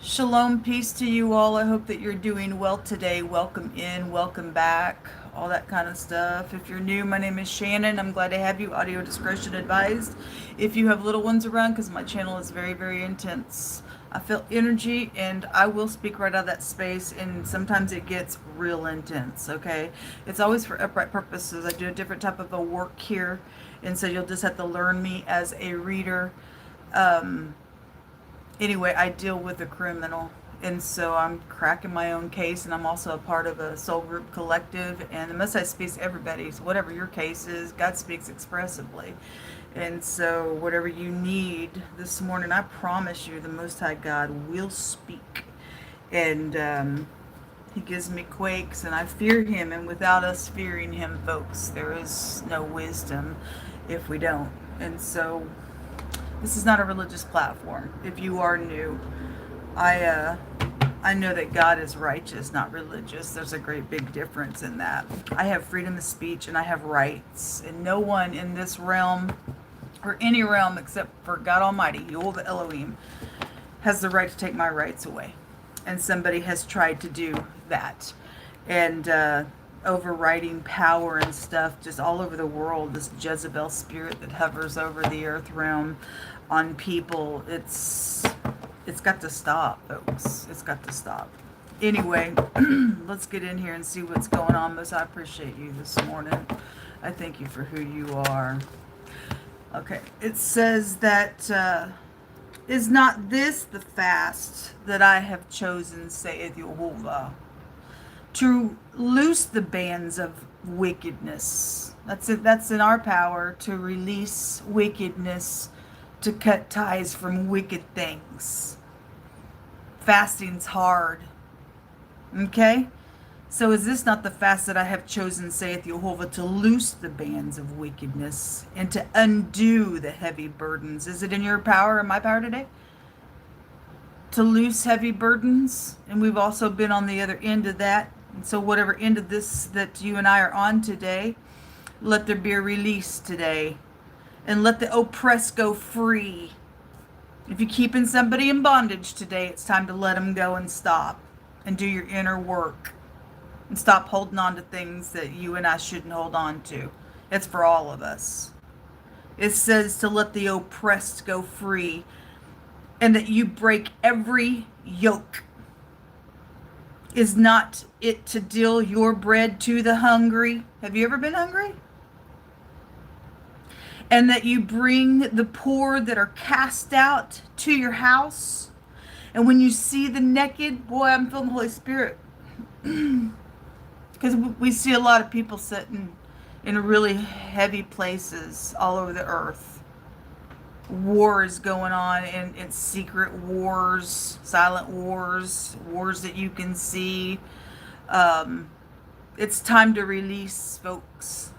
Shalom, peace to you all. I hope that you're doing well today. Welcome in, welcome back, all that kind of stuff. If you're new, my name is Shannon. I'm glad to have you. Audio discretion advised. If you have little ones around, because my channel is very, very intense. I feel energy and I will speak right out of that space, and sometimes it gets real intense, okay? It's always for upright purposes. I do a different type of a work here, and so you'll just have to learn me as a reader. Anyway, I deal with a criminal, and so I'm cracking my own case, and I'm also a part of a soul group collective, and the Most High speaks to everybody. So whatever your case is, God speaks expressively. And so whatever you need this morning, I promise you the Most High God will speak. And he gives me quakes, and I fear him, and without us fearing him, folks, there is no wisdom if we don't. And so this is not a religious platform. If you are new, I know that God is righteous, not religious. There's a great big difference in that. I have freedom of speech and I have rights, and no one in this realm or any realm except for God Almighty, Yehovah Elohim, has the right to take my rights away. And somebody has tried to do that. And overriding power and stuff just all over the world, this Jezebel spirit that hovers over the earth realm on people, it's got to stop, folks. It's got to stop. Anyway, let's get in here and see what's going on. Most I appreciate you this morning. I thank you for who you are. Okay, it says that is not this the fast that I have chosen, saith Jehovah, to loose the bands of wickedness. That's it. That's in our power, to release wickedness, to cut ties from wicked things. Fasting's hard. Okay? So is this not the fast that I have chosen, saith Jehovah, to loose the bands of wickedness and to undo the heavy burdens? Is it in your power and my power today to loose heavy burdens? And we've also been on the other end of that. And so whatever end of this that you and I are on today, let there be a release today. And let the oppressed go free. If you're keeping somebody in bondage today, it's time to let them go and stop. And do your inner work. And stop holding on to things that you and I shouldn't hold on to. It's for all of us. It says to let the oppressed go free. And that you break every yoke. Is not it to deal your bread to the hungry? Have you ever been hungry? And that you bring the poor that are cast out to your house. And when you see the naked, boy, I'm feeling the Holy Spirit. Because we see a lot of people sitting in really heavy places all over the earth. War is going on, and it's secret wars, silent wars, wars that you can see. It's time to release, folks.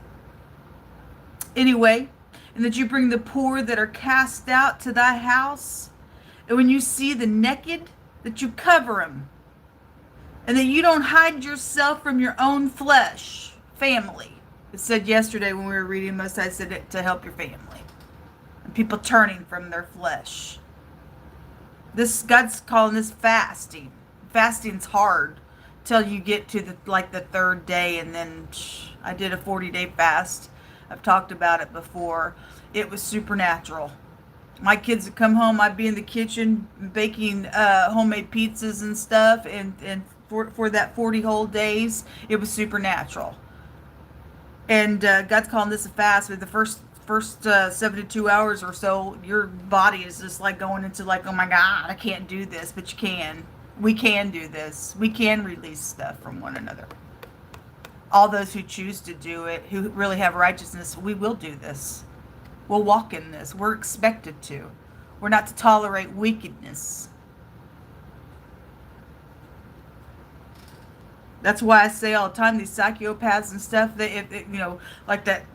Anyway, and that you bring the poor that are cast out to thy house. And when you see the naked, that you cover them. And that you don't hide yourself from your own flesh, family. It said yesterday when we were reading, Most I said it to help your family. And people turning from their flesh. This God's calling this fasting. Fasting's hard till you get to the third day, and then I did a 40-day fast. I've talked about it before. It was supernatural. My kids would come home. I'd be in the kitchen baking homemade pizzas and stuff. And for that 40 whole days, it was supernatural. And God's calling this a fast. With the first 72 hours or so, your body is just like going into like, oh my God, I can't do this. But you can. We can do this. We can release stuff from one another. All those who choose to do it, who really have righteousness, we will do this. We'll walk in this. We're expected to. We're not to tolerate wickedness. That's why I say all the time, these psychopaths and stuff, like that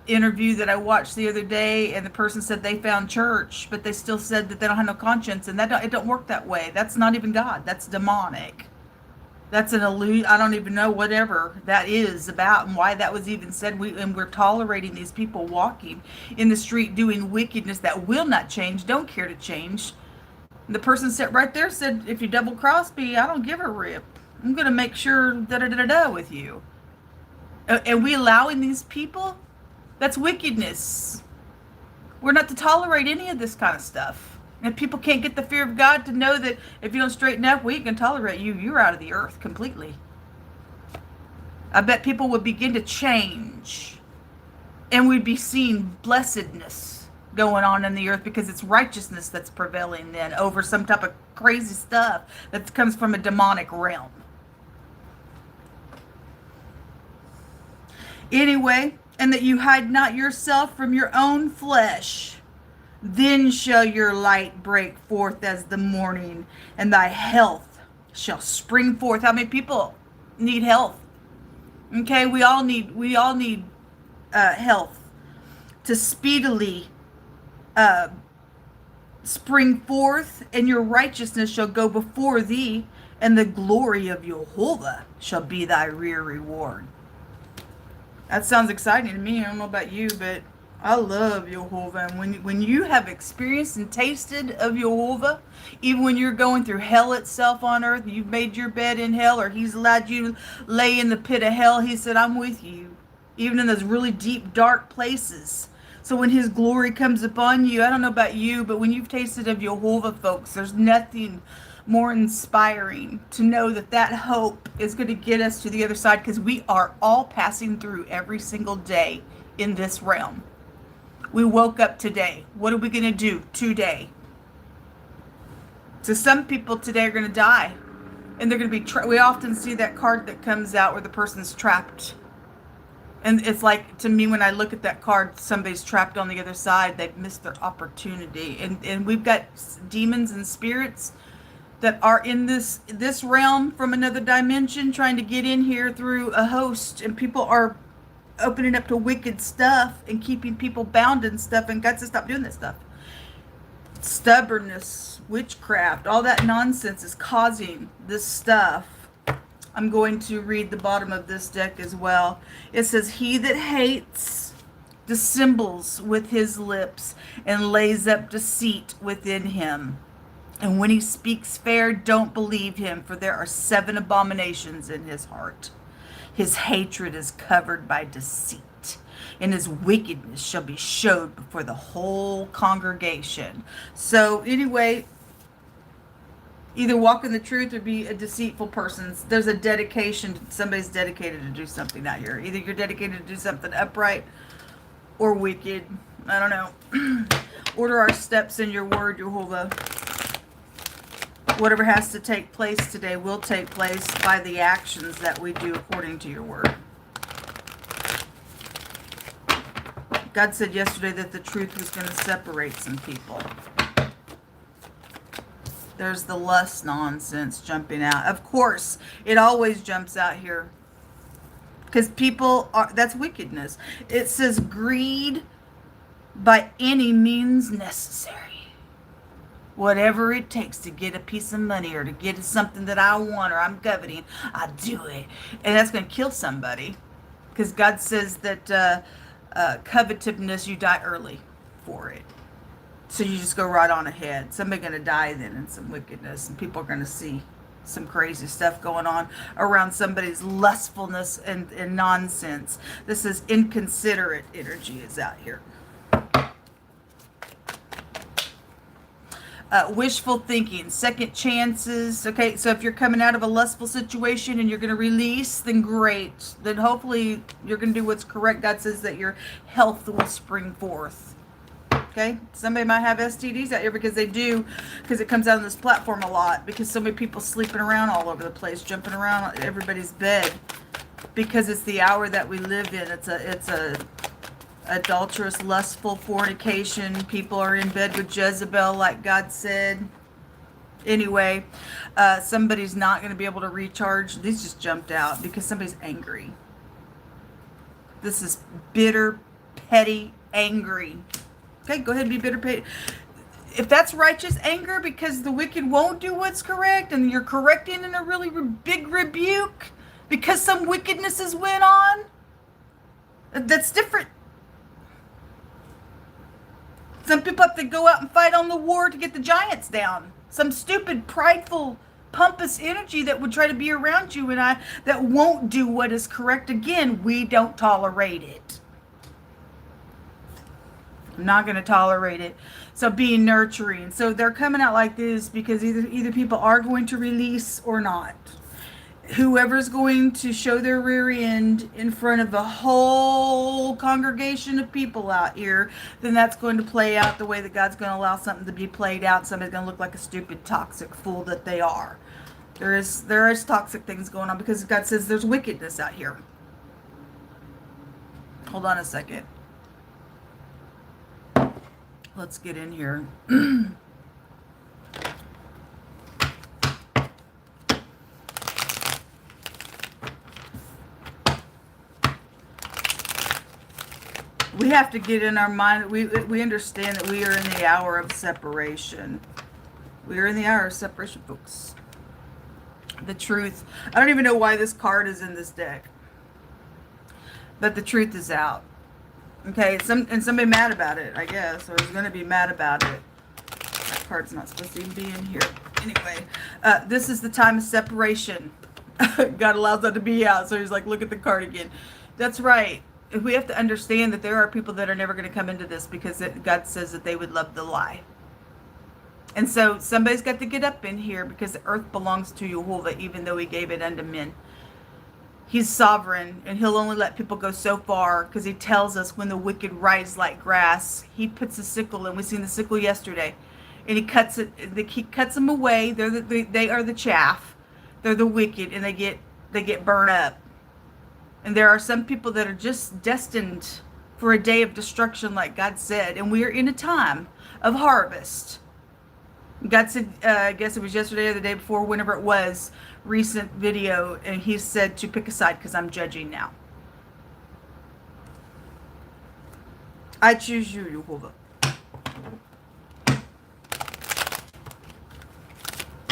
interview that I watched the other day, and the person said they found church, but they still said that they don't have no conscience, and it don't work that way. That's not even God. That's demonic. That's an illusion. I don't even know whatever that is about and why that was even said. We're tolerating these people walking in the street doing wickedness that will not change, don't care to change. The person sat right there said, if you double cross me, I don't give a rip. I'm going to make sure da-da-da-da with you. And we allowing these people? That's wickedness. We're not to tolerate any of this kind of stuff. And if people can't get the fear of God to know that if you don't straighten up, we can tolerate you, you're out of the earth completely. I bet people would begin to change. And we'd be seeing blessedness going on in the earth because it's righteousness that's prevailing then over some type of crazy stuff that comes from a demonic realm. Anyway, and that you hide not yourself from your own flesh. Then shall your light break forth as the morning, and thy health shall spring forth. How many people need health? Okay, we all need health to speedily spring forth, and your righteousness shall go before thee, and the glory of Jehovah shall be thy rear reward. That sounds exciting to me. I don't know about you, but I love Jehovah. And when you have experienced and tasted of Jehovah, even when you're going through hell itself on earth, you've made your bed in hell, or he's allowed you to lay in the pit of hell, he said, I'm with you, even in those really deep, dark places. So when his glory comes upon you, I don't know about you, but when you've tasted of Jehovah, folks, there's nothing more inspiring to know that that hope is going to get us to the other side, because we are all passing through every single day in this realm. We woke up today. What are we going to do today? So some people today are going to die, and they're going to be we often see that card that comes out where the person's trapped. And it's like, to me, when I look at that card, somebody's trapped on the other side. They've missed their opportunity. And we've got demons and spirits that are in this realm from another dimension trying to get in here through a host, and people are opening up to wicked stuff and keeping people bound and stuff, and God says stop doing that stuff. Stubbornness, witchcraft, all that nonsense is causing this stuff. I'm going to read the bottom of this deck as well. It says, he that hates dissembles with his lips and lays up deceit within him. And when he speaks fair, don't believe him, for there are 7 abominations in his heart. His hatred is covered by deceit, and his wickedness shall be showed before the whole congregation. So anyway, either walk in the truth or be a deceitful person. There's a dedication. Somebody's dedicated to do something out here. Either you're dedicated to do something upright or wicked. I don't know. Order our steps in your word, Jehovah. Whatever has to take place today will take place by the actions that we do according to your word. God said yesterday that the truth was going to separate some people. There's the lust nonsense jumping out. Of course, it always jumps out here. Because people are, that's wickedness. It says greed by any means necessary. Whatever it takes to get a piece of money or to get something that I want or I'm coveting, I do it. And that's going to kill somebody. Because God says that covetousness, you die early for it. So you just go right on ahead. Somebody's going to die then in some wickedness. And people are going to see some crazy stuff going on around somebody's lustfulness and nonsense. This is inconsiderate energy is out here. Wishful thinking, second chances. Okay, so if you're coming out of a lustful situation and you're going to release, then great. Then hopefully you're going to do what's correct. God says that your health will spring forth. Okay, somebody might have STDs out here because they do, because it comes out on this platform a lot, because so many people sleeping around all over the place, jumping around everybody's bed, because it's the hour that we live in. It's a adulterous, lustful fornication. People are in bed with Jezebel, like God said. Anyway, somebody's not going to be able to recharge. These just jumped out because somebody's angry. This is bitter, petty, angry. Okay, go ahead and be bitter, petty. If that's righteous anger because the wicked won't do what's correct and you're correcting in a really big rebuke because some wickednesses went on, that's different. Some people have to go out and fight on the war to get the giants down. Some stupid, prideful, pompous energy that would try to be around you and I, that won't do what is correct. Again, we don't tolerate it. I'm not going to tolerate it. So being nurturing. So they're coming out like this because either people are going to release or not. Whoever's going to show their rear end in front of a whole congregation of people out here, then that's going to play out the way that God's going to allow something to be played out. Somebody's going to look like a stupid, toxic fool that they are. There is toxic things going on because God says there's wickedness out here. Hold on a second. Let's get in here. We have to get in our mind. We understand that we are in the hour of separation. We are in the hour of separation, folks. The truth. I don't even know why this card is in this deck. But the truth is out. Okay, and somebody mad about it, I guess, or is going to be mad about it. That card's not supposed to even be in here. Anyway, this is the time of separation. God allows that to be out, so he's like, look at the card again. That's right. We have to understand that there are people that are never going to come into this because God says that they would love the lie. And so somebody's got to get up in here because the earth belongs to Jehovah, even though he gave it unto men. He's sovereign, and he'll only let people go so far because he tells us when the wicked rise like grass, he puts a sickle, and we seen the sickle yesterday, and he cuts it. He cuts them away. They are the chaff. They're the wicked, and they get burned up. And there are some people that are just destined for a day of destruction, like God said. And we are in a time of harvest. God said, I guess it was yesterday or the day before, whenever it was, recent video, and he said to pick a side because I'm judging now. I choose you, Jehovah.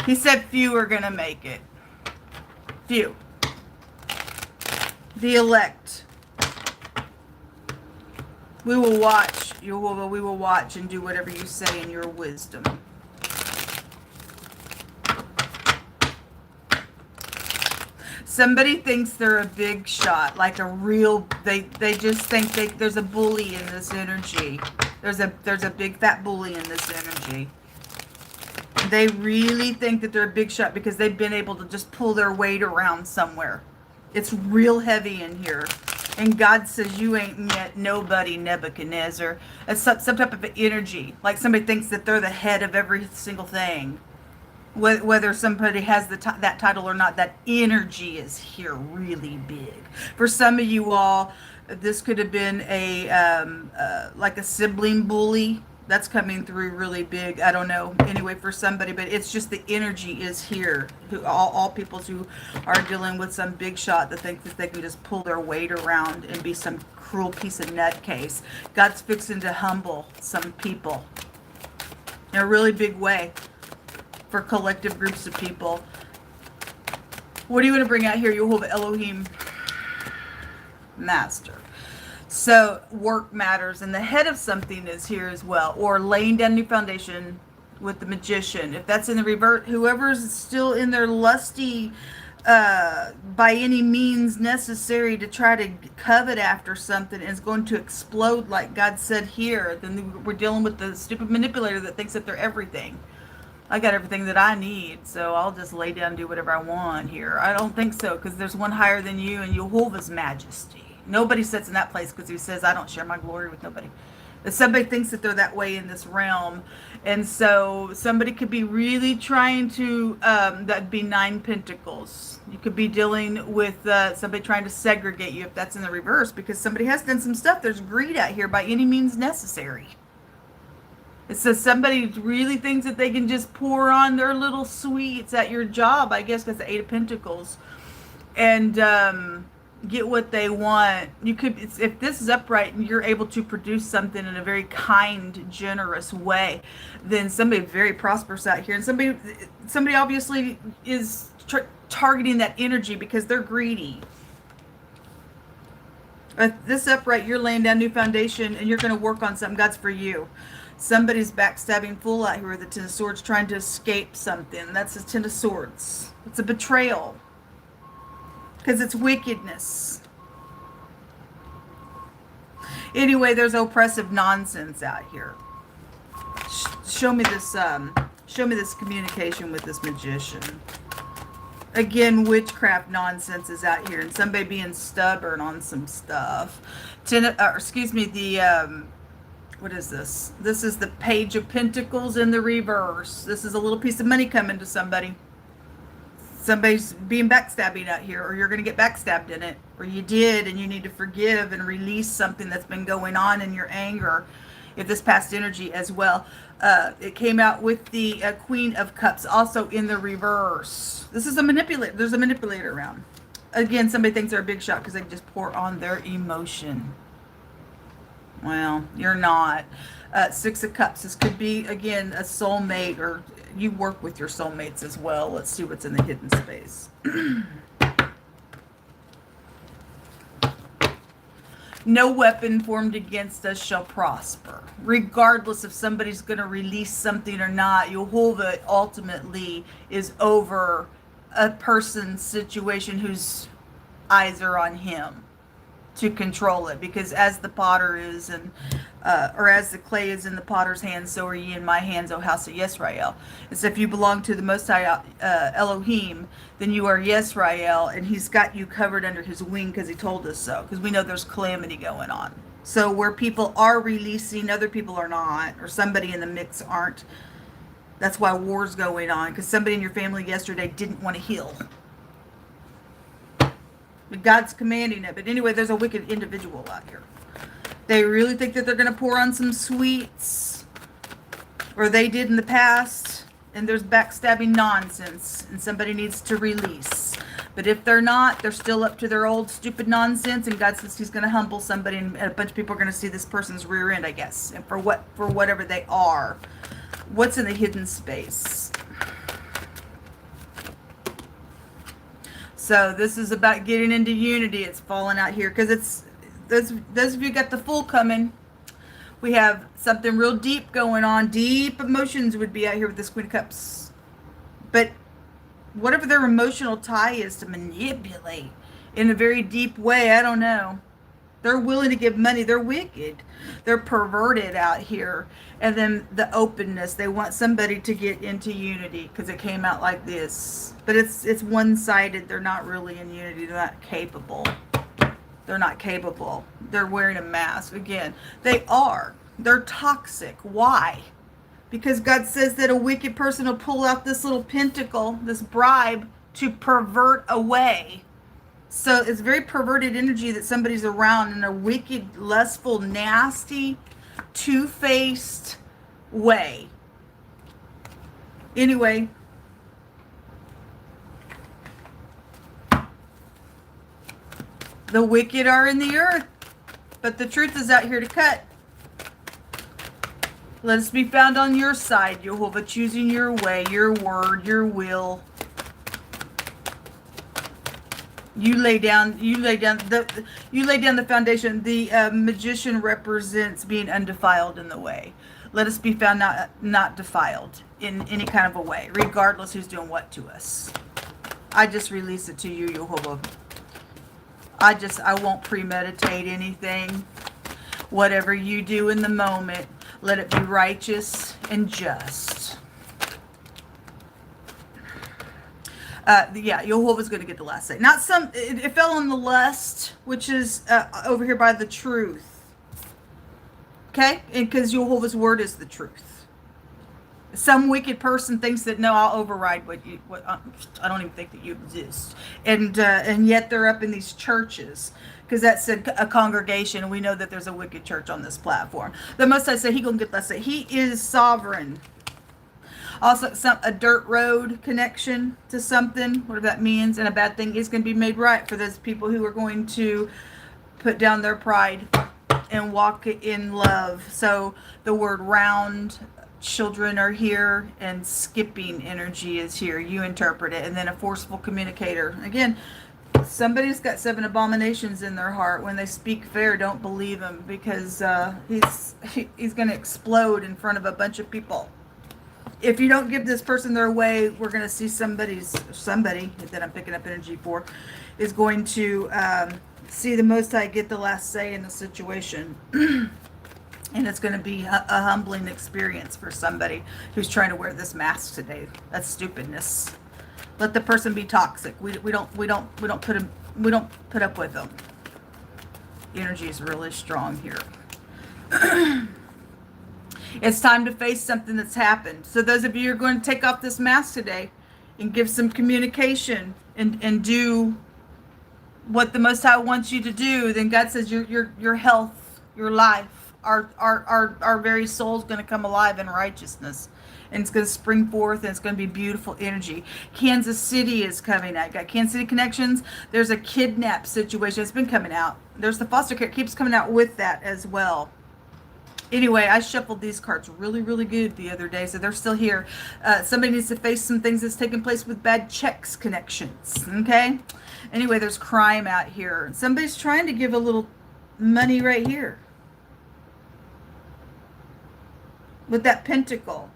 He said few are going to make it. Few. The elect. We will watch, Jehovah, we will watch and do whatever you say in your wisdom. Somebody thinks they're a big shot, like a real, they just think there's a bully in this energy. There's a big fat bully in this energy. They really think that they're a big shot because they've been able to just pull their weight around somewhere. It's real heavy in here. And God says you ain't yet nobody, Nebuchadnezzar. It's some type of energy. Like somebody thinks that they're the head of every single thing. Whether somebody has that title or not, that energy is here really big. For some of you all, this could have been like a sibling bully. That's coming through really big. I don't know. Anyway, for somebody, but it's just the energy is here. All people who are dealing with some big shot that think that they can just pull their weight around and be some cruel piece of nutcase. God's fixing to humble some people in a really big way for collective groups of people. What do you want to bring out here, Jehovah Elohim? Master. So work matters, and the head of something is here as well, or laying down new foundation with the magician. If that's in the revert, whoever's still in their lusty, by any means necessary to try to covet after something is going to explode like God said here. Then we're dealing with the stupid manipulator that thinks that they're everything. I got everything that I need, so I'll just lay down and do whatever I want here. I don't think so, because there's one higher than you and Jehovah's majesty. Nobody sits in that place because he says, I don't share my glory with nobody. But somebody thinks that they're that way in this realm. And so somebody could be really trying to, that'd be 9 pentacles. You could be dealing with somebody trying to segregate you if that's in the reverse, because somebody has done some stuff. There's greed out here by any means necessary. It says somebody really thinks that they can just pour on their little sweets at your job, I guess that's the 8 of Pentacles, and get what they want. You could, if this is upright and you're able to produce something in a very kind, generous way, then somebody very prosperous out here. And somebody obviously is targeting that energy because they're greedy. This upright, you're laying down new foundation and you're going to work on something. God's for you. Somebody's backstabbing fool out here with the Ten of Swords trying to escape something. That's the Ten of Swords. It's a betrayal. Because it's wickedness. Anyway, there's oppressive nonsense out here. Show me this communication with this magician. Again, witchcraft nonsense is out here, and somebody being stubborn on some stuff. What is this? This is the Page of Pentacles in the reverse. This is a little piece of money coming to somebody. Somebody's being backstabbing out here, or you're going to get backstabbed in it, or you did, and you need to forgive and release something that's been going on in your anger. If this past energy as well. It came out with the Queen of Cups also in the reverse. This is a manipulator. There's a manipulator around. Again, somebody thinks they're a big shot because they just pour on their emotion. Well, you're not. Six of Cups. This could be, again, a soulmate, or you work with your soulmates as well. Let's see what's in the hidden space. No weapon formed against us shall prosper. Regardless if somebody's going to release something or not, Jehovah ultimately is over a person's situation whose eyes are on him to control it. Because as the potter is, and or as the clay is in the potter's hands, so are ye in my hands, O house of Yisrael. And so if you belong to the Most High Elohim, then you are Yisrael, and he's got you covered under his wing because he told us so. Because we know there's calamity going on. So where people are releasing, other people are not, or somebody in the mix aren't. That's why war's going on, because somebody in your family yesterday didn't want to heal. But God's commanding it. But anyway, there's a wicked individual out here. They really think that they're going to pour on some sweets, or they did in the past, and there's backstabbing nonsense, and somebody needs to release. But if they're not, they're still up to their old stupid nonsense, and God says he's going to humble somebody, and a bunch of people are going to see this person's rear end, I guess, and for whatever they are. What's in the hidden space? So this is about getting into unity. It's falling out here because it's those of you got the Fool coming. We have something real deep going on. Deep emotions would be out here with this Queen of Cups. But whatever their emotional tie is to manipulate in a very deep way, I don't know. They're willing to give money. They're wicked. They're perverted out here. And then the openness. They want somebody to get into unity because it came out like this. But it's one-sided. They're not really in unity. They're not capable. They're not capable. They're wearing a mask. Again, they are. They're toxic. Why? Because God says that a wicked person will pull out this little pentacle, this bribe, to pervert away. So it's very perverted energy that somebody's around in a wicked, lustful, nasty, two-faced way. Anyway. The wicked are in the earth, but the truth is out here to cut. Let us be found on your side, Jehovah, choosing your way, your word, your will. You lay down the foundation. The magician represents being undefiled in the way. Let us be found not defiled in any kind of a way, regardless who's doing what to us. I just release it to you, Jehovah. I won't premeditate anything. Whatever you do in the moment, let it be righteous and just. Yeah, Jehovah's going to get the last say. Not some, it fell on the lust, which is over here by the truth. Okay? Because Jehovah's word is the truth. Some wicked person thinks that, no, I'll override I don't even think that you exist. And yet they're up in these churches. Because that's a congregation, and we know that there's a wicked church on this platform. The Most High say he going to get that say. He is sovereign. Also, a dirt road connection to something, whatever that means, and a bad thing is going to be made right for those people who are going to put down their pride and walk in love. So the word round, children are here, and skipping energy is here. You interpret it. And then a forceful communicator. Again, Somebody's got 7 abominations in their heart. When they speak fair, don't believe him, because he's going to explode in front of a bunch of people. If you don't give this person their way, we're going to see somebody that I'm picking up energy for is going to see the Most High get the last say in the situation. And it's going to be a humbling experience for somebody who's trying to wear this mask today. That's stupidness. Let the person be toxic. We don't put up with them. The energy is really strong here. It's time to face something that's happened. So those of you who are going to take off this mask today and give some communication and do what the Most High wants you to do, then God says your health, your life, our very soul is going to come alive in righteousness. And it's going to spring forth, and it's going to be beautiful energy. Kansas City is coming out. Got Kansas City connections. There's a kidnap situation. It's been coming out. There's the foster care. It keeps coming out with that as well. Anyway, I shuffled these cards really, really good the other day, so they're still here. Somebody needs to face some things that's taking place with bad checks connections, okay? Anyway, there's crime out here. Somebody's trying to give a little money right here. With that pentacle.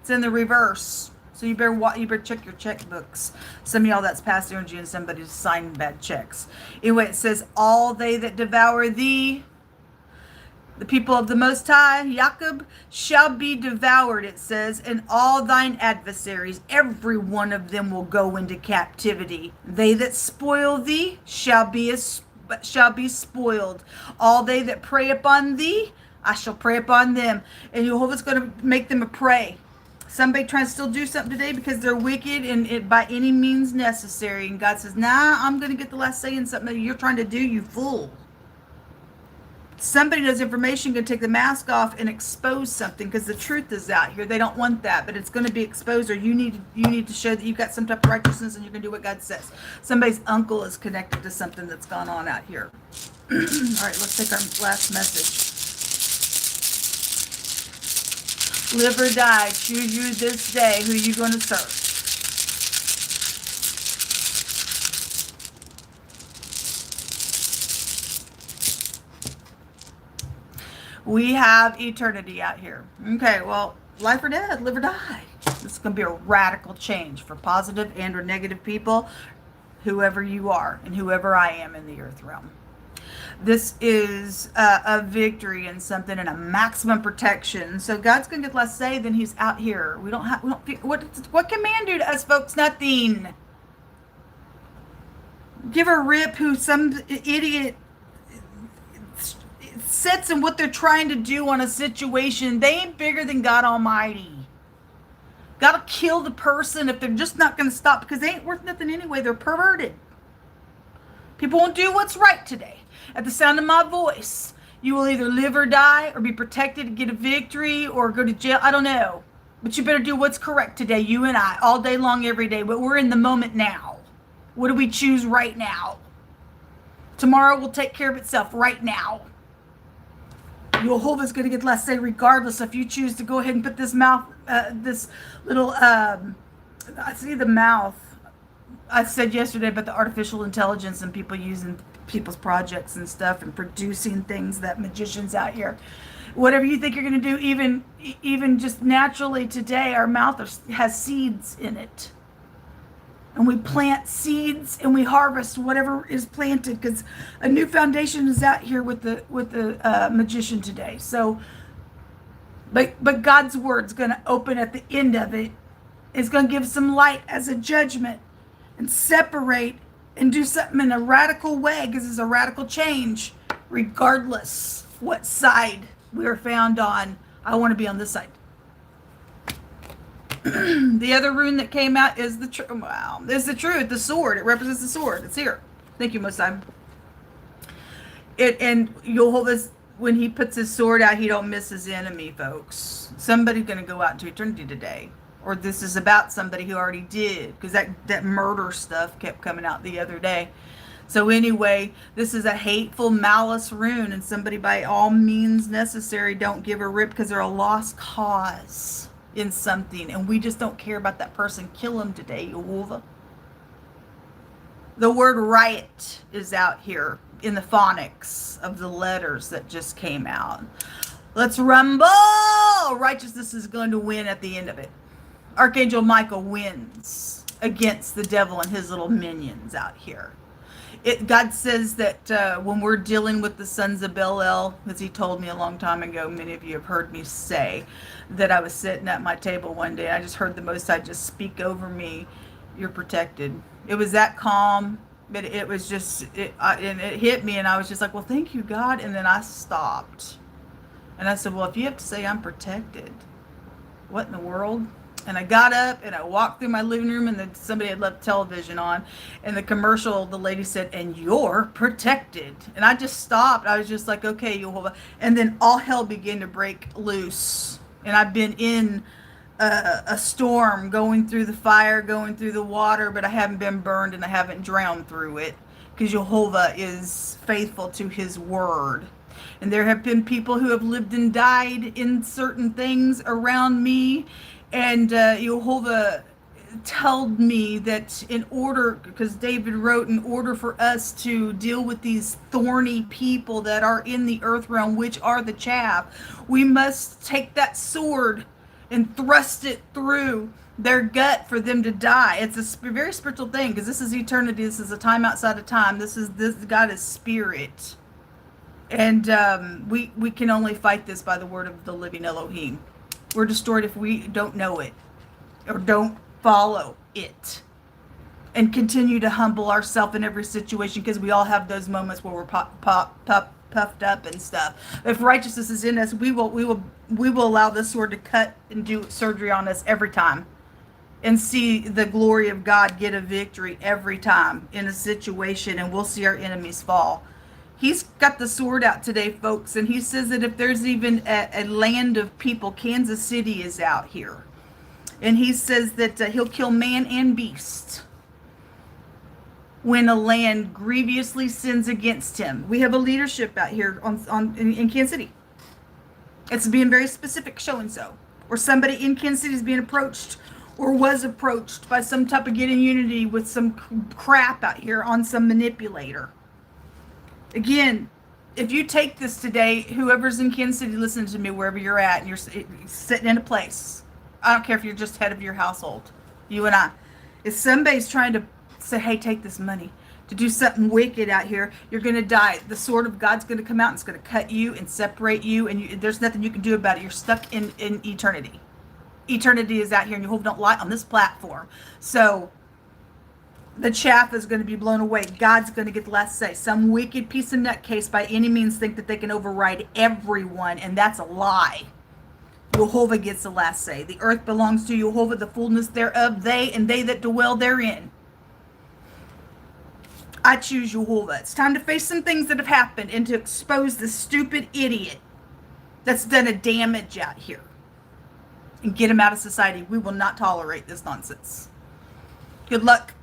It's in the reverse. So you better check your checkbooks. Some of y'all, that's past energy, and somebody's signing bad checks. Anyway, it says, all they that devour thee, the people of the Most High, Jacob, shall be devoured, it says, and all thine adversaries, every one of them will go into captivity. They that spoil thee shall be spoiled. All they that prey upon thee, I shall prey upon them. And Jehovah's going to make them a prey. Somebody trying to still do something today because they're wicked and it by any means necessary. And God says, nah, I'm going to get the last say in something that you're trying to do, you fool. Somebody knows information, going to take the mask off and expose something because the truth is out here. They don't want that, but it's going to be exposed, or you need to show that you've got some type of righteousness and you're going to do what God says. Somebody's uncle is connected to something that's gone on out here. All right, let's take our last message. Live or die, choose you this day who you going to serve. We have eternity out here. Okay, well, life or death, live or die. This is going to be a radical change for positive and or negative people, whoever you are and whoever I am in the earth realm. This is a victory and something and a maximum protection. So God's going to get less say than he's out here. What can man do to us, folks? Nothing. Give a rip who some idiot sets in what they're trying to do on a situation. They ain't bigger than God Almighty. Gotta kill the person if they're just not going to stop, because they ain't worth nothing anyway. They're perverted. People won't do what's right today. At the sound of my voice, you will either live or die, or be protected and get a victory, or go to jail. I don't know. But you better do what's correct today, you and I, all day long, every day. But we're in the moment now. What do we choose right now? Tomorrow will take care of itself right now. Jehovah's going to get less say regardless if you choose to go ahead and put this mouth, this little, I see the mouth. I said yesterday about the artificial intelligence and people using people's projects and stuff and producing things, that magicians out here. Whatever you think you're going to do, even just naturally today, our mouth has seeds in it. And we plant seeds and we harvest whatever is planted, because a new foundation is out here with the magician today. So, but God's word's going to open at the end of it. It's going to give some light as a judgment and separate and do something in a radical way, because it's a radical change, regardless what side we are found on. I want to be on this side. The other rune that came out is the truth. The sword. It represents the sword. It's here. Thank you, Most High. And you'll hold this. When he puts his sword out, he don't miss his enemy, folks. Somebody's going to go out into eternity today. Or this is about somebody who already did, because that murder stuff kept coming out the other day. So anyway, this is a hateful malice rune, and somebody by all means necessary, don't give a rip, because they're a lost cause in something, and we just don't care about that person. Kill him today, Jehovah. The word riot is out here in the phonics of the letters that just came out. Let's rumble! Righteousness is going to win at the end of it. Archangel Michael wins against the devil and his little minions out here. God says that when we're dealing with the sons of Belial, as he told me a long time ago, many of you have heard me say, that I was sitting at my table one day and I just heard the Most High just speak over me, you're protected. It was that calm, but it was just, and it hit me and I was just like, well, thank you, God. And then I stopped. And I said, well, if you have to say I'm protected, what in the world? And I got up and I walked through my living room and then somebody had left television on. And the commercial, the lady said, and you're protected. And I just stopped. I was just like, okay, Jehovah. And then all hell began to break loose. And I've been in a storm, going through the fire, going through the water, but I haven't been burned and I haven't drowned through it. Because Jehovah is faithful to his word. And there have been people who have lived and died in certain things around me. And Jehovah told me that in order, because David wrote, in order for us to deal with these thorny people that are in the earth realm, which are the chaff, we must take that sword and thrust it through their gut for them to die. It's a very spiritual thing, because this is eternity. This is a time outside of time. This God is spirit. And we can only fight this by the word of the living Elohim. We're destroyed if we don't know it or don't follow it and continue to humble ourselves in every situation, because we all have those moments where we're puffed up and stuff. If righteousness is in us, we will allow this sword to cut and do surgery on us every time and see the glory of God get a victory every time in a situation, and we'll see our enemies fall. He's got the sword out today, folks, and he says that if there's even a land of people, Kansas City is out here. And he says that he'll kill man and beast when a land grievously sins against him. We have a leadership out here in Kansas City. It's being very specific, showing so. Or somebody in Kansas City is being approached or was approached by some type of getting unity with some crap out here on some manipulator. Again, if you take this today, whoever's in Kansas City, listen to me wherever you're at, and you're sitting in a place. I don't care if you're just head of your household, you and I. If somebody's trying to say, hey, take this money to do something wicked out here, you're going to die. The sword of God's going to come out and it's going to cut you and separate you, and there's nothing you can do about it. You're stuck in eternity. Eternity is out here, and you hope don't lie on this platform. So the chaff is going to be blown away. God's going to get the last say. Some wicked piece of nutcase by any means think that they can override everyone, and that's a lie. Jehovah gets the last say. The earth belongs to Jehovah, the fullness thereof, they and they that dwell therein. I choose Jehovah. It's time to face some things that have happened and to expose this stupid idiot that's done a damage out here and get him out of society. We will not tolerate this nonsense. Good luck.